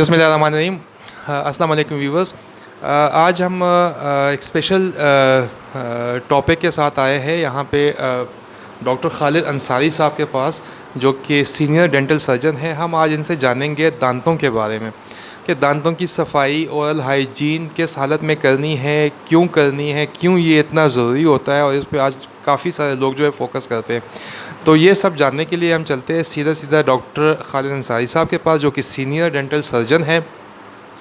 बिस्मिल्लाहिर्रहमानिर्रहीम। अस्सलाम वालेकुम व्यूवर्स। आज हम एक स्पेशल टॉपिक के साथ आए हैं यहाँ पे डॉक्टर खालिद अंसारी साहब के पास, जो कि सीनियर डेंटल सर्जन हैं। हम आज इनसे जानेंगे दांतों के बारे में कि दांतों की सफाई ओरल हाइजीन किस हालत में करनी है, क्यों ये इतना ज़रूरी होता है, और इस पे आज काफ़ी सारे लोग जो है फोकस करते हैं। तो ये सब जानने के लिए हम चलते हैं सीधा डॉक्टर खालिद अंसारी साहब के पास, जो कि सीनियर डेंटल सर्जन हैं।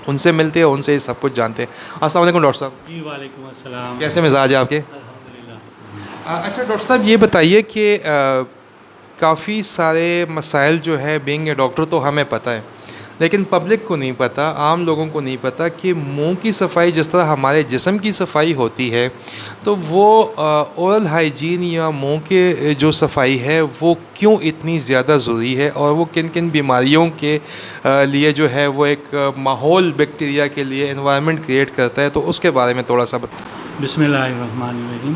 उनसे मिलते हैं, उनसे ये सब कुछ जानते हैं। अस्सलाम वालेकुम डॉक्टर साहब। जी वालेकुम अस्सलाम। कैसे मिजाज है आपके? अल्हम्दुलिल्लाह। अच्छा डॉक्टर साहब, ये बताइए कि काफ़ी सारे मसाइल जो है, बीइंग ए डॉक्टर तो हमें पता है, लेकिन पब्लिक को नहीं पता, आम लोगों को नहीं पता कि मुंह की सफाई जिस तरह हमारे जिस्म की सफाई होती है, तो वो ओरल हाइजीन या मुंह के जो सफाई है वो क्यों इतनी ज़्यादा ज़रूरी है, और वो किन किन बीमारियों के लिए जो है वो एक माहौल बैक्टीरिया के लिए एनवायरनमेंट क्रिएट करता है। तो उसके बारे में थोड़ा सा बिस्मिल्लाहिर्रहमानिर्रहीम।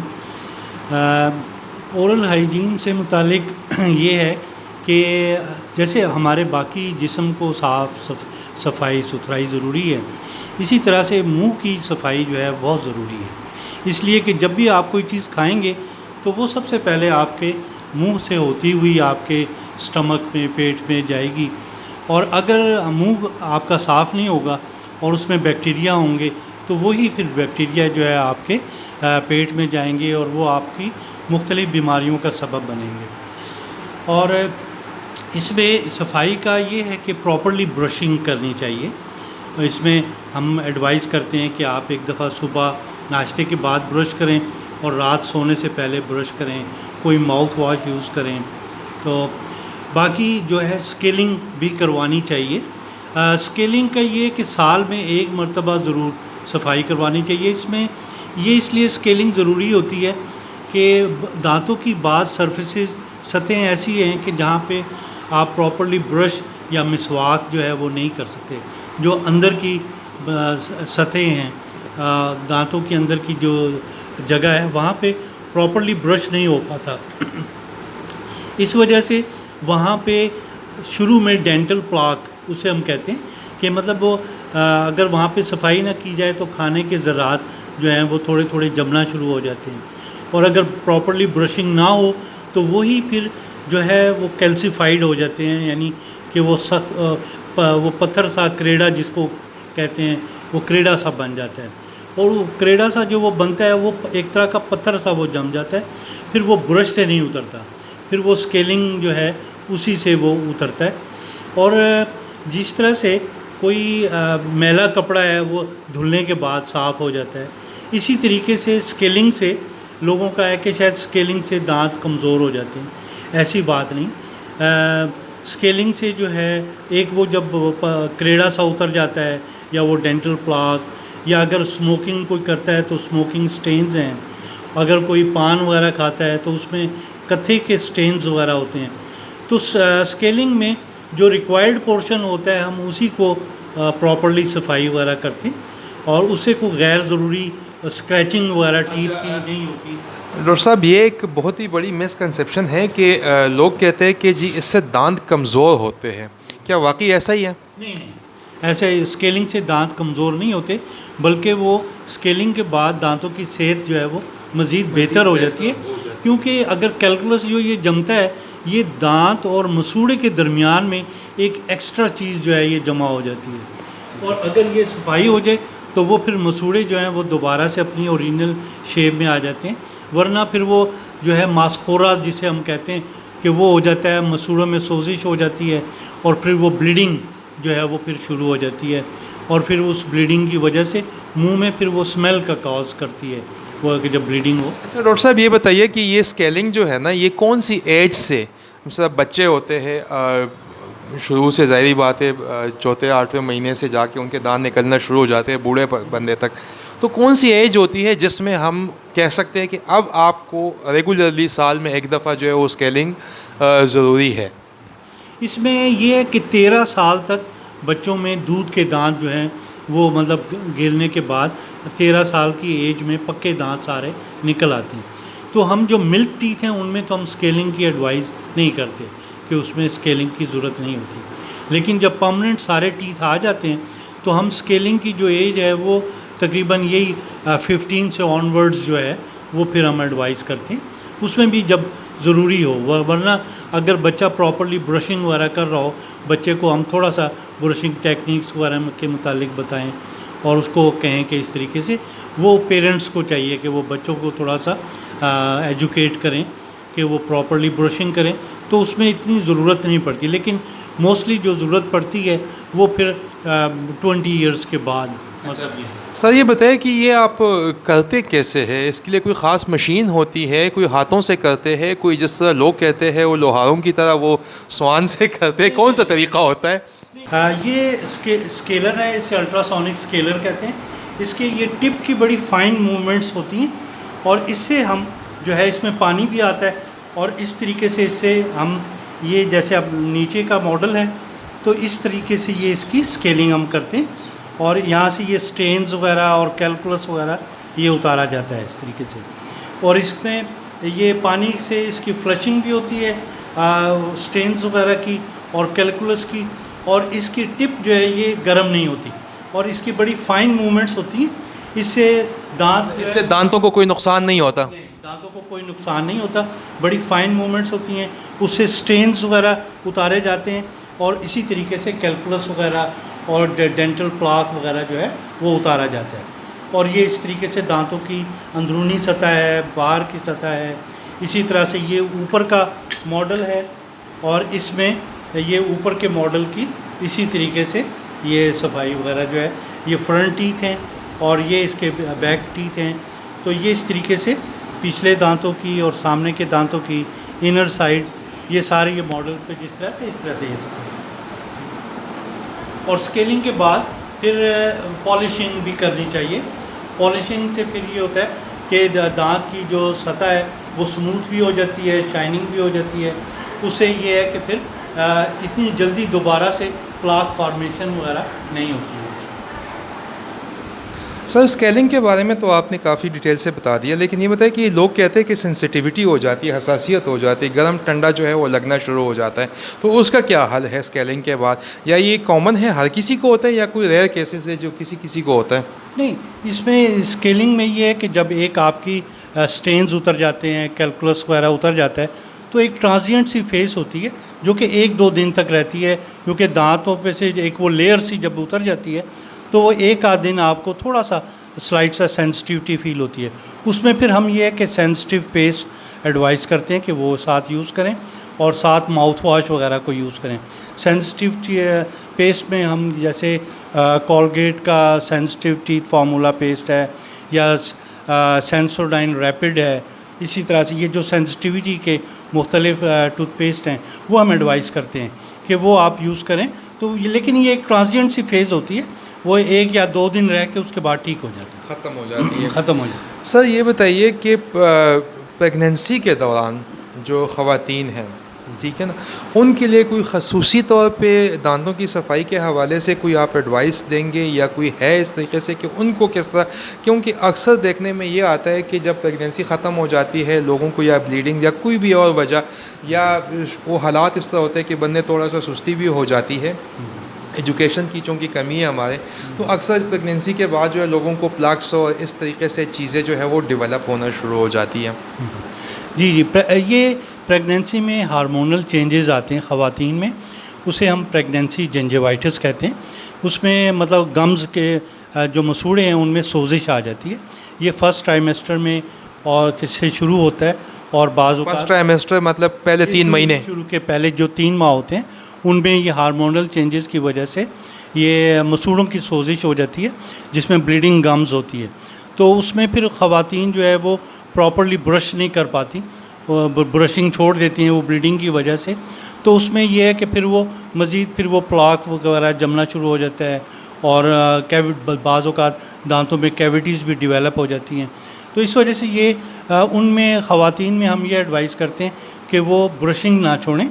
ओरल हाइजीन से मुतालिक ये है कि जैसे हमारे बाकी जिस्म को सफाई सुथराई ज़रूरी है, इसी तरह से मुंह की सफाई जो है बहुत ज़रूरी है। इसलिए कि जब भी आप कोई चीज़ खाएंगे तो वो सबसे पहले आपके मुंह से होती हुई आपके स्टमक में, पेट में जाएगी। और अगर मुंह आपका साफ़ नहीं होगा और उसमें बैक्टीरिया होंगे तो वही फिर बैक्टीरिया जो है आपके पेट में जाएंगे और वो आपकी मुख्तलिफ़ बीमारियों का सबब बनेंगे। और इसमें सफाई का ये है कि प्रॉपर्ली ब्रशिंग करनी चाहिए। इसमें हम एडवाइस करते हैं कि आप एक दफ़ा सुबह नाश्ते के बाद ब्रश करें और रात सोने से पहले ब्रश करें, कोई माउथ वॉश यूज़ करें। तो बाकी जो है स्केलिंग भी करवानी चाहिए। स्केलिंग का ये कि साल में एक मरतबा ज़रूर सफाई करवानी चाहिए। इसमें ये इसलिए स्केलिंग ज़रूरी होती है कि दांतों की बाज़ सरफेसेस सतहें ऐसी हैं कि जहाँ पे आप प्रॉपर्ली ब्रश या मिसवाक जो है वो नहीं कर सकते। जो अंदर की सतहें हैं, दांतों के अंदर की जो जगह है वहाँ पे प्रॉपर्ली ब्रश नहीं हो पाता। इस वजह से वहाँ पे शुरू में डेंटल प्लाक उसे हम कहते हैं कि मतलब वो अगर वहाँ पे सफाई ना की जाए तो खाने के ज़रात जो हैं वो थोड़े थोड़े जमना शुरू हो जाते हैं। और अगर प्रॉपर्ली ब्रशिंग ना हो तो वही फिर जो है वो कैल्सीफाइड हो जाते हैं, यानी कि वो वो पत्थर सा क्रेडा जिसको कहते हैं, वो क्रेडा सा बन जाता है। और वो क्रेडा सा जो वो बनता है वो एक तरह का पत्थर सा वो जम जाता है, फिर वो ब्रश से नहीं उतरता, फिर वो स्केलिंग जो है उसी से वो उतरता है। और जिस तरह से कोई मैला कपड़ा है वो धुलने के बाद साफ़ हो जाता है, इसी तरीके से स्केलिंग से लोगों का है कि शायद स्केलिंग से दांत कमज़ोर हो जाते हैं। ऐसी बात नहीं। स्केलिंग से जो है एक वो जब क्रेडा सा उतर जाता है, या वो डेंटल प्लाक, या अगर स्मोकिंग कोई करता है तो स्मोकिंग स्टेन्स हैं, अगर कोई पान वगैरह खाता है तो उसमें कत्थे के स्टेन्स वगैरह होते हैं। तो स्केलिंग में जो रिक्वायर्ड पोर्शन होता है हम उसी को प्रॉपर्ली सफाई वगैरह करते हैं, और उससे कोई गैर ज़रूरी स्क्रैचिंग वगैरह टीथ की नहीं होती। डॉक्टर साहब, ये एक बहुत ही बड़ी मिसकंसेप्शन है कि लोग कहते हैं कि जी इससे दांत कमज़ोर होते हैं। क्या वाकई ऐसा ही है? नहीं, ऐसे स्केलिंग से दांत कमज़ोर नहीं होते, बल्कि वो स्केलिंग के बाद दांतों की सेहत जो है वो मज़ीद बेहतर हो जाती है। क्योंकि अगर कैलकुलस जो ये जमता है, ये दांत और मसूड़े के दरमियान में एक एक्स्ट्रा चीज़ जो है ये जमा हो जाती है, और अगर ये सफाई हो जाए तो वो फिर मसूड़े जो हैं वो दोबारा से अपनी ओरिजिनल शेप में आ जाते हैं। वरना फिर वो जो है मास्कोरा जिसे हम कहते हैं कि वो हो जाता है, मसूड़ों में सोजिश हो जाती है, और फिर वो ब्लीडिंग जो है वो फिर शुरू हो जाती है, और फिर उस ब्लीडिंग की वजह से मुंह में फिर वो स्मेल का कॉज करती है वो कि जब ब्लीडिंग हो। अच्छा डॉक्टर साहब, ये बताइए कि ये स्केलिंग जो है ना, ये कौन सी एज से, मतलब बच्चे होते हैं शुरू से, ज़ाहिरी बात है चौथे 8वें महीने से जाके उनके दांत निकलना शुरू हो जाते हैं बूढ़े बंदे तक, तो कौन सी एज होती है जिसमें हम कह सकते हैं कि अब आपको रेगुलरली साल में एक दफ़ा जो है वो स्केलिंग ज़रूरी है? इसमें ये है कि 13 साल तक बच्चों में दूध के दांत जो हैं वो मतलब गिरने के बाद 13 साल की एज में पक्के दांत सारे निकल आते हैं। तो हम जो मिल्क टीथ हैं उनमें तो हम स्केलिंग की एडवाइस नहीं करते कि उसमें स्केलिंग की ज़रूरत नहीं होती। लेकिन जब परमानेंट सारे टीथ आ जाते हैं तो हम स्केलिंग की जो एज है वो तकरीबन यही 15 से ऑनवर्ड्स जो है वो फिर हम एडवाइस करते हैं, उसमें भी जब ज़रूरी हो। वरना अगर बच्चा प्रॉपर्ली ब्रशिंग वगैरह कर रहा हो, बच्चे को हम थोड़ा सा ब्रशिंग टेक्निक्स वगैरह के मुतालिक बताएं और उसको कहें कि इस तरीके से, वो पेरेंट्स को चाहिए कि वो बच्चों को थोड़ा सा एजुकेट करें कि वो प्रॉपर्ली ब्रशिंग करें, तो उसमें इतनी ज़रूरत नहीं पड़ती। लेकिन मोस्टली जो ज़रूरत पड़ती है वो फिर 20 ईयर्स के बाद मतलब ये। सर ये बताएं कि ये आप करते कैसे हैं? इसके लिए कोई ख़ास मशीन होती है, कोई हाथों से करते हैं, कोई जिस तरह लोग कहते हैं वो लोहारों की तरह वो स्वान से करते हैं, कौन सा तरीका होता है? ये स्केलर है, इसे अल्ट्रासोनिक स्केलर कहते हैं। इसके ये टिप की बड़ी फाइन मूवमेंट्स होती हैं और इससे हम जो है, इसमें पानी भी आता है और इस तरीके से इससे हम ये जैसे अब नीचे का मॉडल है तो इस तरीके से ये इसकी स्केलिंग हम करते हैं और यहाँ से ये स्टेन्स वगैरह और कैलकुलस वगैरह ये उतारा जाता है इस तरीके से। और इसमें ये पानी से इसकी फ्लशिंग भी होती है स्टेन्स वगैरह की और कैलकुलस की, और इसकी टिप जो है ये गर्म नहीं होती और इसकी बड़ी फाइन मूवमेंट्स होती हैं। इससे दांतों को कोई नुकसान नहीं होता? दांतों को कोई नुकसान नहीं होता, बड़ी फाइन मूवमेंट्स होती हैं, उससे स्टेन्स वगैरह उतारे जाते हैं और इसी तरीके से कैलकुलस वगैरह और डेंटल प्लाक वगैरह जो है वो उतारा जाता है। और ये इस तरीके से दांतों की अंदरूनी सतह है, बाहर की सतह है। इसी तरह से ये ऊपर का मॉडल है और इसमें ये ऊपर के मॉडल की इसी तरीके से ये सफाई वगैरह जो है, ये फ्रंट टीथ हैं और ये इसके बैक टीथ हैं। तो ये इस तरीके से पिछले दांतों की और सामने के दांतों की इनर साइड, ये सारे ये मॉडल पे जिस तरह से, इस तरह से ये सफाई। और स्केलिंग के बाद फिर पॉलिशिंग भी करनी चाहिए। पॉलिशिंग से फिर ये होता है कि दांत की जो सतह है वो स्मूथ भी हो जाती है, शाइनिंग भी हो जाती है। उससे ये है कि फिर इतनी जल्दी दोबारा से प्लाक फॉर्मेशन वगैरह नहीं होती है। सर स्केलिंग के बारे में तो आपने काफ़ी डिटेल से बता दिया, लेकिन ये बताएं कि लोग कहते हैं कि सेंसिटिविटी हो जाती है, हसासियत हो जाती है, गर्म ठंडा जो है वो लगना शुरू हो जाता है, तो उसका क्या हल है स्केलिंग के बाद? या ये कॉमन है, हर किसी को होता है, या कोई रेयर केसेस है जो किसी किसी को होता है? नहीं, इसमें स्केलिंग में ये है कि जब एक आपकी स्टेन्स उतर जाते हैं, कैलकुलस वगैरह उतर जाता है, तो एक ट्रांजिएंट सी फेस होती है जो कि 1-2 दिन तक रहती है, क्योंकि दांतों पे से एक वो लेयर सी जब उतर जाती है तो वो 1 आध दिन आपको थोड़ा सा स्लाइड सा सेंसिटिविटी फील होती है। उसमें फिर हम ये है कि सेंसिटिव पेस्ट एडवाइस करते हैं कि वो साथ यूज़ करें और साथ माउथ वॉश वगैरह को यूज़ करें। सेंसिटिव पेस्ट में हम जैसे कॉलगेट का सेंसिटिव टीथ फार्मूला पेस्ट है या सेंसोडाइन रैपिड है। इसी तरह से ये जो सेंसिटिविटी के मुख्तलिफ टूथपेस्ट हैं वो हम एडवाइस करते हैं कि वो आप यूज़ करें। तो ये, लेकिन ये एक ट्रांजिएंट सी फेज़ होती है, वो 1 या 2 दिन रह के उसके बाद ठीक हो जाता है, ख़त्म हो जाती है। ख़त्म हो जाता है। सर ये बताइए कि प्रेगनेंसी के दौरान जो ख़वातीन हैं, ठीक है ना, उनके लिए कोई ख़ुसूसी तौर पे दांतों की सफाई के हवाले से कोई आप एडवाइस देंगे या कोई है इस तरीके से कि उनको किस तरह? क्योंकि अक्सर देखने में ये आता है कि जब प्रेगनेंसी ख़त्म हो जाती है लोगों को या ब्लीडिंग या कोई भी और वजह या वो हालात इस तरह होते हैं कि बंदे थोड़ा सा सुस्ती भी हो जाती है, एजुकेशन की चूँकि कमी है हमारे, तो अक्सर प्रेगनेंसी के बाद जो है लोगों को प्लग्स और इस तरीके से चीज़ें जो है वो डेवलप होना शुरू हो जाती हैं। जी ये प्रेगनेंसी में हार्मोनल चेंजेस आते हैं ख़वातीन में, उसे हम प्रेगनेंसी जिंजिवाइटिस कहते हैं। उसमें मतलब गम्स के जो मसूड़े हैं उनमें सोजिश आ जाती है। ये फर्स्ट ट्राइमेस्टर में और किससे शुरू होता है और बाज़ फर्स्ट ट्राइमेस्टर मतलब पहले 3 महीने, शुरू के पहले जो 3 माह होते हैं उनमें ये हार्मोनल चेंजेस की वजह से ये मसूड़ों की सोजिश हो जाती है जिसमें ब्लीडिंग गम्स होती है। तो उसमें फिर ख़वातीन जो है वो प्रॉपर्ली ब्रश नहीं कर पाती, ब्रशिंग छोड़ देती हैं वो ब्लीडिंग की वजह से। तो उसमें ये है कि फिर वो मज़ीद फिर वो प्लाक वगैरह जमना शुरू हो जाता है और बाज़ औक़ात दांतों में कैविटीज़ भी डेवलप हो जाती हैं। तो इस वजह से ये उनमें ख़वातीन में हम ये एडवाइस करते हैं कि वो ब्रशिंग ना छोड़ें,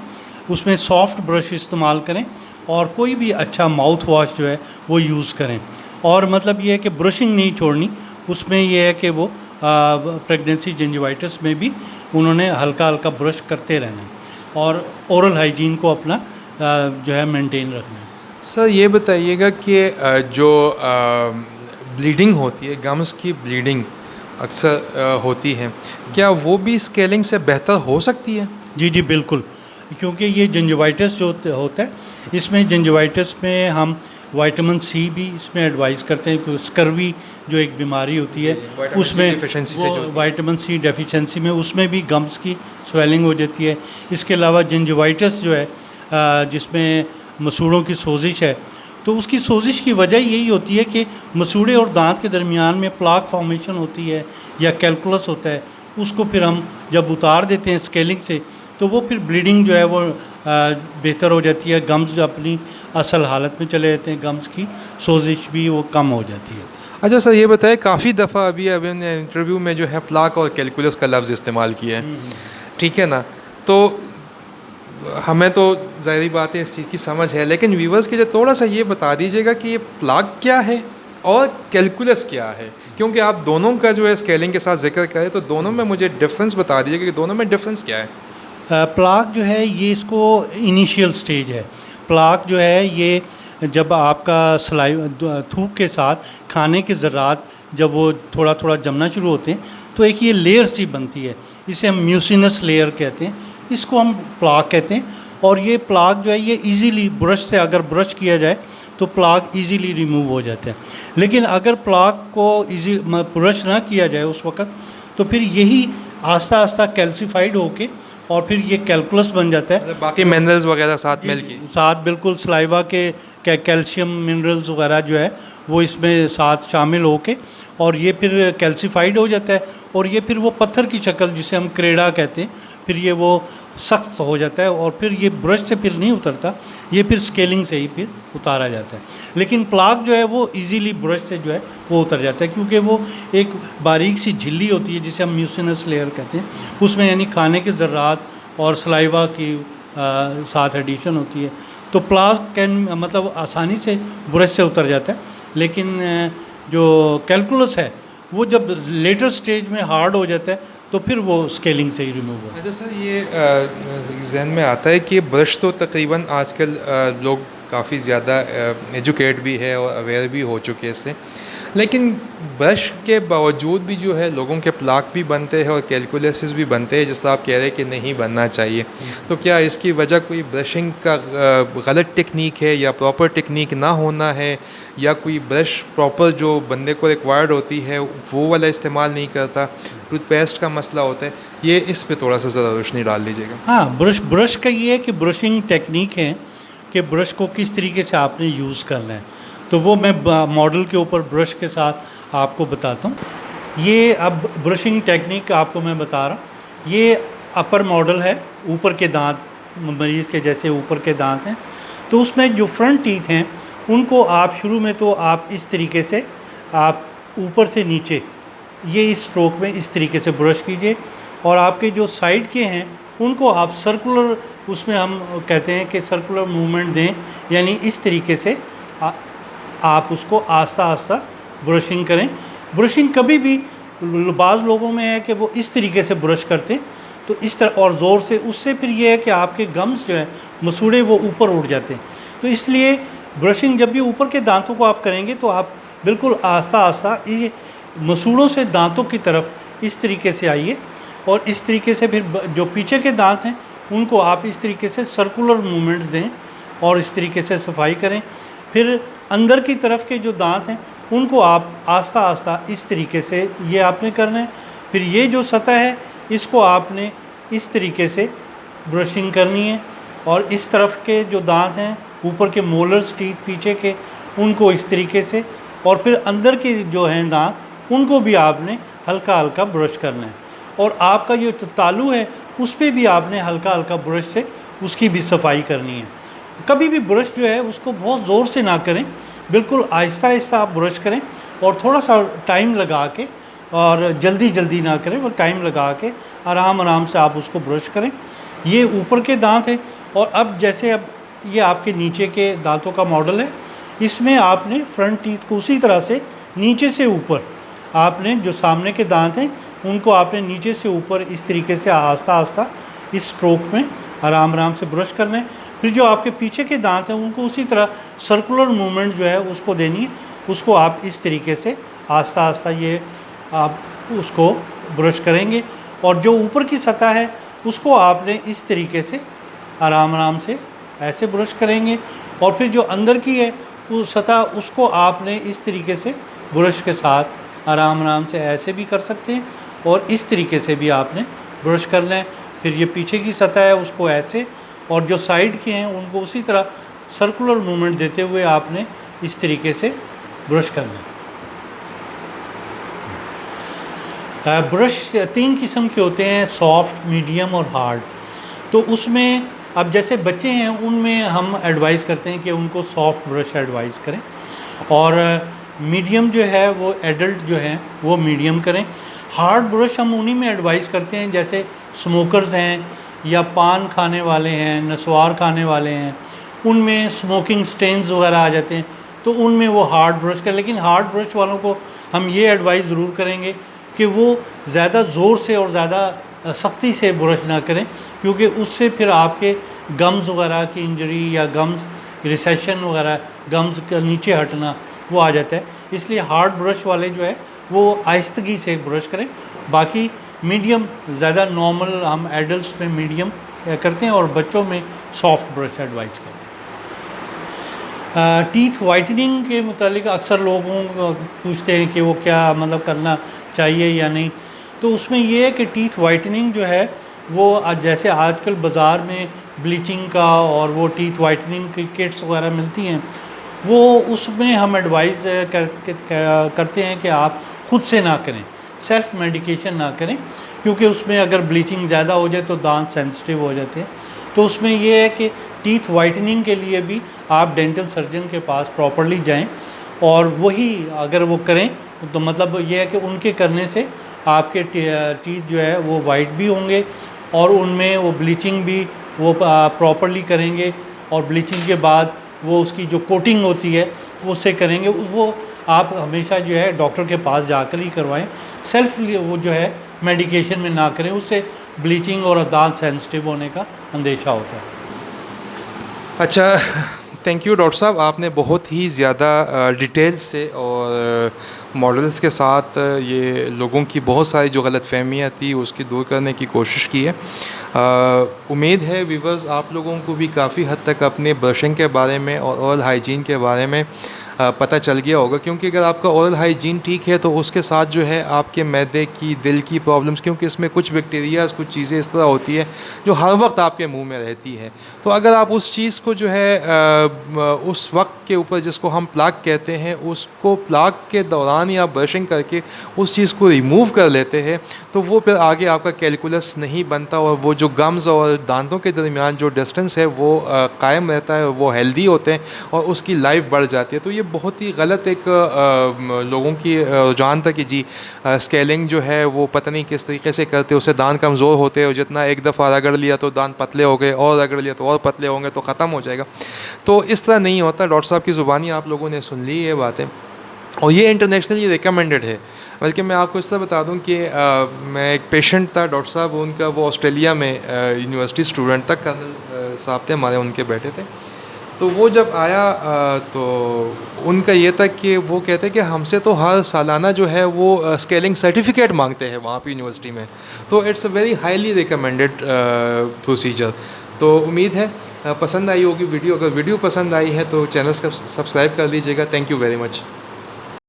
उसमें सॉफ्ट ब्रश इस्तेमाल करें और कोई भी अच्छा माउथ वॉश जो है वो यूज़ करें। और मतलब ये है कि ब्रशिंग नहीं छोड़नी, उसमें ये है कि वो प्रेगनेंसी जिंजिवाइटिस में भी उन्होंने हल्का हल्का ब्रश करते रहना और ओरल हाइजीन को अपना जो है मेंटेन रखना है। सर ये बताइएगा कि जो ब्लीडिंग होती है, गम्स की ब्लीडिंग अक्सर होती है, क्या वो भी स्केलिंग से बेहतर हो सकती है? जी जी बिल्कुल, क्योंकि ये जिंजवाइटिस जो होता है, इसमें जिंजवाइटिस में हम विटामिन सी भी इसमें एडवाइस करते हैं, क्योंकि स्कर्वी जो एक बीमारी होती है उसमें विटामिन सी डेफिशिएंसी में उसमें भी गम्स की स्वेलिंग हो जाती है। इसके अलावा जिंजवाइटिस जो है जिसमें मसूड़ों की सोजिश है, तो उसकी सोजिश की वजह यही होती है कि मसूड़े और दांत के दरमियान में प्लाक फॉर्मेशन होती है या कैलकुलस होता है। उसको फिर हम जब उतार देते हैं स्केलिंग से, तो वो फिर ब्लीडिंग जो है वो बेहतर हो जाती है, गम्स अपनी असल हालत में चले जाते हैं, गम्स की सोजिश भी वो कम हो जाती है। अच्छा सर ये बताएं, काफ़ी दफ़ा अभी ने इंटरव्यू में जो है प्लाक और कैलकुलस का लफ्ज़ इस्तेमाल किया है, ठीक है ना, तो हमें तो ज़ाहिरी बात है इस चीज़ की समझ है, लेकिन व्यूवर्स के लिए थोड़ा सा ये बता दीजिएगा कि ये प्लाक क्या है और कैलकुलस क्या है, क्योंकि आप दोनों का जो है स्केलिंग के साथ जिक्र करें तो दोनों में मुझे डिफरेंस बता दीजिएगा कि दोनों में डिफरेंस क्या है। प्लाक जो है ये इसको इनिशियल स्टेज है। प्लाक जो है ये जब आपका थूक के साथ खाने के ज़रात जब वो थोड़ा थोड़ा जमना शुरू होते हैं, तो एक ये लेयर सी बनती है, इसे हम म्यूसिनस लेयर कहते हैं, इसको हम प्लाक कहते हैं। और ये प्लाक जो है ये इजीली ब्रश से अगर ब्रश किया जाए तो प्लाक इजीली रिमूव हो जाते हैं। लेकिन अगर प्लाक को इजी ब्रश ना किया जाए उस वक़्त, तो फिर यही आस्ता आस्ता कैल्सीफाइड होके और फिर ये कैलकुलस बन जाता है, बाकी मिनरल्स वगैरह साथ मिल के साथ बिल्कुल सलाइवा के कैल्शियम मिनरल्स वगैरह जो है वो इसमें साथ शामिल होके, और ये फिर कैल्सीफाइड हो जाता है, और ये फिर वो पत्थर की शक्ल जिसे हम क्रेडा कहते हैं, फिर ये वो सख्त हो जाता है, और फिर ये ब्रश से फिर नहीं उतरता, ये फिर स्केलिंग से ही फिर उतारा जाता है। लेकिन प्लाक जो है वो इजीली ब्रश से जो है वो उतर जाता है, क्योंकि वो एक बारीक सी झिल्ली होती है जिसे हम म्यूसिनस लेयर कहते हैं, उसमें यानी खाने के ज़र्रात और सलाइवा की साथ एडिशन होती है, तो प्लाक कैन मतलब आसानी से ब्रश से उतर जाता है। लेकिन जो कैलकुलस है वो जब लेटर स्टेज में हार्ड हो जाता है तो फिर वो स्केलिंग से ही रिमूव होता है। अच्छा सर ये जहन में आता है कि ब्रश तो तकरीबन आजकल लोग काफ़ी ज़्यादा एजुकेट भी है और अवेयर भी हो चुके हैं इससे, लेकिन ब्रश के बावजूद भी जो है लोगों के प्लाक भी बनते हैं और कैलकुलसिस भी बनते हैं, जैसा आप कह रहे हैं कि नहीं बनना चाहिए, तो क्या इसकी वजह कोई ब्रशिंग का गलत टेक्निक है या प्रॉपर टेक्निक ना होना है, या कोई ब्रश प्रॉपर जो बंदे को रिक्वायर्ड होती है वो वाला इस्तेमाल नहीं करता, टूथपेस्ट का मसला होता है, ये इस पे थोड़ा सा ज़रा रोशनी डाल दीजिएगा। हाँ, ब्रश का ये है कि ब्रशिंग टेक्निक है कि ब्रश को किस तरीके से आपने यूज़ करना है, तो वो मैं मॉडल के ऊपर ब्रश के साथ आपको बताता हूँ। ये अब ब्रशिंग टेक्निक आपको मैं बता रहा हूँ। ये अपर मॉडल है, ऊपर के दांत मरीज़ के जैसे ऊपर के दांत हैं, तो उसमें जो फ्रंट टीथ हैं उनको आप शुरू में तो आप इस तरीके से आप ऊपर से नीचे ये इस स्ट्रोक में इस तरीके से ब्रश कीजिए, और आपके जो साइड के हैं उनको आप सर्कुलर, उसमें हम कहते हैं कि सर्कुलर मूवमेंट दें, यानी इस तरीके से आप उसको आस्ता आस्ता ब्रशिंग करें। ब्रशिंग कभी भी बाज़ लोगों में है कि वो इस तरीके से ब्रश करते हैं, तो इस तरह और ज़ोर से, उससे फिर ये है कि आपके गम्स जो है मसूड़े वो ऊपर उठ जाते हैं। तो इसलिए ब्रशिंग जब भी ऊपर के दांतों को आप करेंगे तो आप बिल्कुल आस्ता आस्ता इस मसूड़ों से दांतों की तरफ इस तरीके से आइए, और इस तरीके से फिर जो पीछे के दांत हैं उनको आप इस तरीके से सर्कुलर मूवमेंट्स दें और इस तरीके से सफाई करें। फिर अंदर की तरफ के जो दांत हैं उनको आप आस्ता आस्ता इस तरीके से ये आपने करना है। फिर ये जो सतह है इसको आपने इस तरीके से ब्रशिंग करनी है, और इस तरफ के जो दांत हैं ऊपर के मोलर्स टीथ पीछे के उनको इस तरीके से, और फिर अंदर के जो हैं दांत उनको भी आपने हल्का हल्का ब्रश करना है, और आपका जो तालू है उस पर भी आपने हल्का हल्का ब्रश से उसकी भी सफाई करनी है। कभी भी ब्रश जो है उसको बहुत ज़ोर से ना करें, बिल्कुल आहिस्ता आहिस्ता आप ब्रश करें, और थोड़ा सा टाइम लगा के, और जल्दी जल्दी ना करें, वो टाइम लगा के आराम आराम से आप उसको ब्रश करें। ये ऊपर के दांत हैं, और अब जैसे अब ये आपके नीचे के दांतों का मॉडल है, इसमें आपने फ्रंट टीथ को उसी तरह से नीचे से ऊपर, आपने जो सामने के दांत हैं उनको आपने नीचे से ऊपर इस तरीके से आस्ता आस्ता इस स्ट्रोक में आराम आराम से ब्रश करना है। फिर जो आपके पीछे के दांत हैं उनको उसी तरह सर्कुलर मूवमेंट जो है उसको देनी है। उसको आप इस तरीके से आस्ता आस्ता ये आप उसको ब्रश करेंगे, और जो ऊपर की सतह है उसको आपने इस तरीके से आराम आराम से ऐसे ब्रश करेंगे, और फिर जो अंदर की है उस सतह उसको आपने इस तरीके से ब्रश के साथ आराम आराम से ऐसे भी कर सकते हैं, और इस तरीके से भी आपने ब्रश करना है। फिर ये पीछे की सतह है उसको ऐसे, और जो साइड के हैं उनको उसी तरह सर्कुलर मूवमेंट देते हुए आपने इस तरीके से ब्रश करना है। ब्रश 3 किस्म के होते हैं, सॉफ्ट, मीडियम और हार्ड। तो उसमें अब जैसे बच्चे हैं उनमें हम एडवाइस करते हैं कि उनको सॉफ्ट ब्रश एडवाइस करें, और मीडियम जो है वो एडल्ट जो हैं वो मीडियम करें। हार्ड ब्रश हम उन्हीं में एडवाइस करते हैं जैसे स्मोकर्स हैं या पान खाने वाले हैं, नस्वार खाने वाले हैं, उनमें स्मोकिंग स्टेन्स वगैरह आ जाते हैं, तो उनमें वो हार्ड ब्रश करें। लेकिन हार्ड ब्रश वालों को हम ये एडवाइस ज़रूर करेंगे कि वो ज़्यादा ज़ोर से और ज़्यादा सख्ती से ब्रश ना करें, क्योंकि उससे फिर आपके गम्स वगैरह की इंजरी या गम्स रिसेशन वगैरह, गम्स का नीचे हटना वो आ जाता है। इसलिए हार्ड ब्रश वाले जो है वो आहिस्तगी से ब्रश करें। बाकी मीडियम ज़्यादा नॉर्मल हम एडल्ट्स में मीडियम करते हैं और बच्चों में सॉफ्ट ब्रश एडवाइस करते हैं। टीथ वाइटनिंग के मुतालिक अक्सर लोगों को पूछते हैं कि वो क्या मतलब करना चाहिए या नहीं। तो उसमें ये है कि टीथ वाइटनिंग जो है वो जैसे आजकल बाज़ार में ब्लीचिंग का और वो टीथ वाइटनिंग की किट्स वगैरह मिलती हैं, वो उसमें हम एडवाइस करते हैं कि आप खुद से ना करें, सेल्फ मेडिकेशन ना करें, क्योंकि उसमें अगर ब्लीचिंग ज़्यादा हो जाए तो दांत सेंसिटिव हो जाते हैं। तो उसमें ये है कि टीथ वाइटनिंग के लिए भी आप डेंटल सर्जन के पास प्रॉपरली जाएं, और वही अगर वो करें तो मतलब ये है कि उनके करने से आपके टीथ जो है वो वाइट भी होंगे, और उनमें वो ब्लीचिंग भी वो प्रॉपरली करेंगे, और ब्लीचिंग के बाद वो उसकी जो कोटिंग होती है वो उससे करेंगे। वो आप हमेशा जो है डॉक्टर के पास जाकर ही करवाएं, सेल्फ वो जो है मेडिकेशन में ना करें, उससे ब्लीचिंग और दांत सेंसिटिव होने का अंदेशा होता है। अच्छा, थैंक यू डॉक्टर साहब, आपने बहुत ही ज़्यादा डिटेल से और मॉडल्स के साथ ये लोगों की बहुत सारी जो गलतफहमियाँ थी उसकी दूर करने की कोशिश की है। उम्मीद है व्यूअर्स आप लोगों को भी काफ़ी हद तक अपने ब्रशिंग के बारे में और ओरल हाइजीन के बारे में पता चल गया होगा, क्योंकि अगर आपका ओरल हाइजीन ठीक है तो उसके साथ जो है आपके मैदे की, दिल की प्रॉब्लम्स, क्योंकि इसमें कुछ बैक्टीरियाज़, कुछ चीज़ें इस तरह होती है जो हर वक्त आपके मुंह में रहती है। तो अगर आप उस चीज़ को जो है उस वक्त के ऊपर जिसको हम प्लाक कहते हैं, उसको प्लाक के दौरान या ब्रशिंग करके उस चीज़ को रिमूव कर लेते हैं, तो वो फिर आगे आपका कैलकुलस नहीं बनता, और वो जो गम्स और दांतों के दरमियान जो डिस्टेंस है वो कायम रहता है, वो हेल्दी होते हैं और उसकी लाइफ बढ़ जाती है। तो ये बहुत ही गलत एक लोगों की रुझान था कि जी स्केलिंग जो है वो पता नहीं किस तरीके से करते, उससे दांत कमज़ोर होते हैं, और जितना एक दफ़ा रगड़ लिया तो दांत पतले हो गए, और रगड़ लिया तो और पतले होंगे, तो ख़त्म हो जाएगा। तो इस तरह नहीं होता। डॉक्टर साहब की ज़ुबानी आप लोगों ने सुन ली ये बातें, और ये इंटरनेशनली रिकमेंडेड है। बल्कि मैं आपको इस तरह बता दूं कि मैं एक पेशेंट था, डॉक्टर साहब उनका, वो ऑस्ट्रेलिया में यूनिवर्सिटी स्टूडेंट तक कर्नल साहब थे हमारे, उनके बैठे थे। तो वो जब आया तो उनका ये था कि वो कहते कि हमसे तो हर सालाना जो है वो स्केलिंग सर्टिफिकेट मांगते हैं वहाँ पे यूनिवर्सिटी में। तो it's a very highly recommended procedure. तो उम्मीद है पसंद आई होगी वीडियो। अगर वीडियो पसंद आई है तो चैनल सब्सक्राइब कर लीजिएगा। Thank you very much.